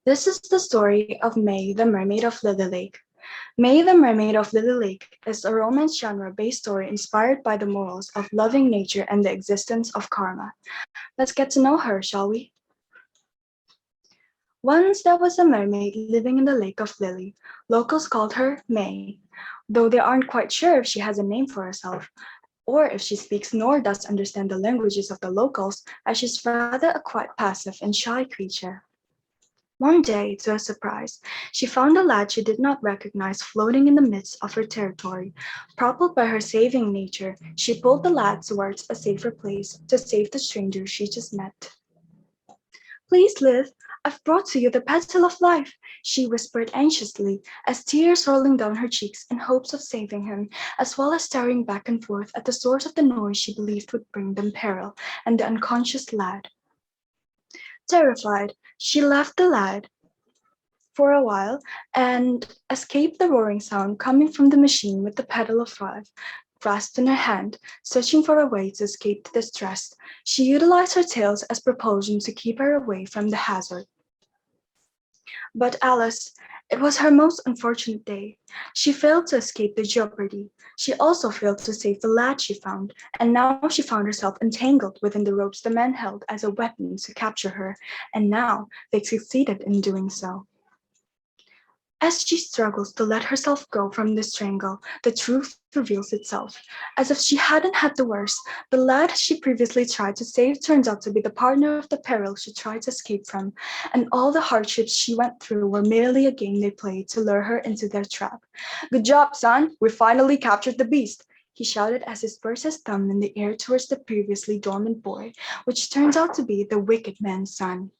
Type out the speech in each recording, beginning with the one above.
This is the story of May, the Mermaid of Lily Lake. May, the Mermaid of Lily Lake is a romance genre-based story inspired by the morals of loving nature and the existence of karma. Let's get to know her, shall we? Once there was a mermaid living in the Lake of Lily. Locals called her May, though they aren't quite sure if she has a name for herself, or if she speaks nor does understand the languages of the locals, as she's rather a quite passive and shy creature. One day, to her surprise, she found a lad she did not recognize floating in the midst of her territory. Propelled by her saving nature, she pulled the lad towards a safer place to save the stranger she just met. Please live. I've brought to you the petal of life, she whispered anxiously, as tears rolling down her cheeks in hopes of saving him, as well as staring back and forth at the source of the noise she believed would bring them peril, and the unconscious lad. Terrified, she left the lad for a while and escaped the roaring sound coming from the machine with the petal of life grasped in her hand, searching for a way to escape the distress. She utilized her tails as propulsion to keep her away from the hazard. But Alice, it was her most unfortunate day. She failed to escape the jeopardy. She also failed to save the lad she found, and now she found herself entangled within the ropes the men held as a weapon to capture her, and now they succeeded in doing so. As she struggles to let herself go from the strangle, the truth reveals itself. As if she hadn't had the worst, the lad she previously tried to save turns out to be the partner of the peril she tried to escape from, and all the hardships she went through were merely a game they played to lure her into their trap. Good job, son! We finally captured the beast! He shouted as he spurs his thumb in the air towards the previously dormant boy, which turns out to be the wicked man's son.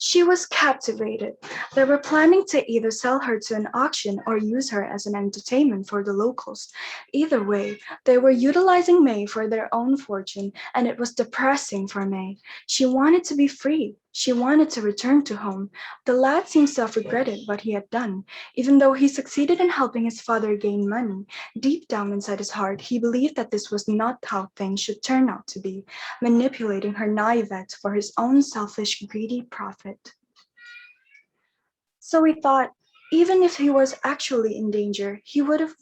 She was captivated. They were planning to either sell her to an auction or use her as an entertainment for the locals. Either way, they were utilizing May for their own fortune, and it was depressing for May. She wanted to be free. She wanted to return to home. The lad seems to have regretted what he had done. Even though he succeeded in helping his father gain money, deep down inside his heart, he believed that this was not how things should turn out to be, manipulating her naivete for his own selfish, greedy profit. So he thought, even if he was actually in danger, he would have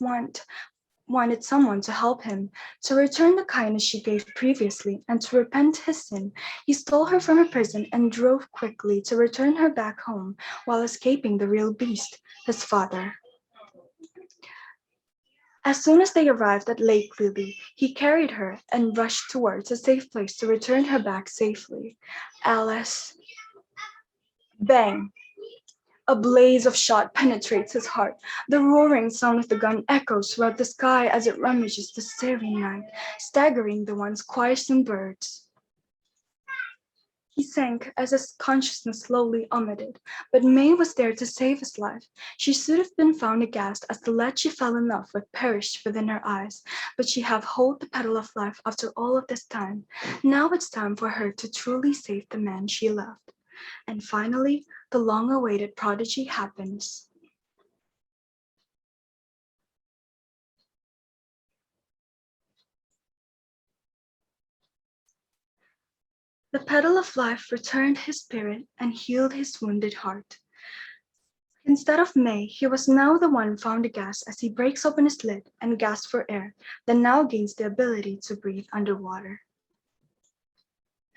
wanted someone to help him, to return the kindness she gave previously, and to repent his sin. He stole her from her prison and drove quickly to return her back home while escaping the real beast, his father. As soon as they arrived at Lake Lily, he carried her and rushed towards a safe place to return her back safely. Alice. Bang! A blaze of shot penetrates his heart. The roaring sound of the gun echoes throughout the sky as it ravages the serene night, staggering the once quiescent birds. He sank as his consciousness slowly omitted, but May was there to save his life. She should have been found aghast as the lad she fell in love with perished within her eyes, but she have hold the petal of life after all of this time. Now it's time for her to truly save the man she loved. And finally, the long-awaited prodigy happens. The petal of life returned his spirit and healed his wounded heart. Instead of May, he was now the one found aghast as he breaks open his lid and gasps for air, then now gains the ability to breathe underwater.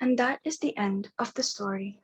And that is the end of the story.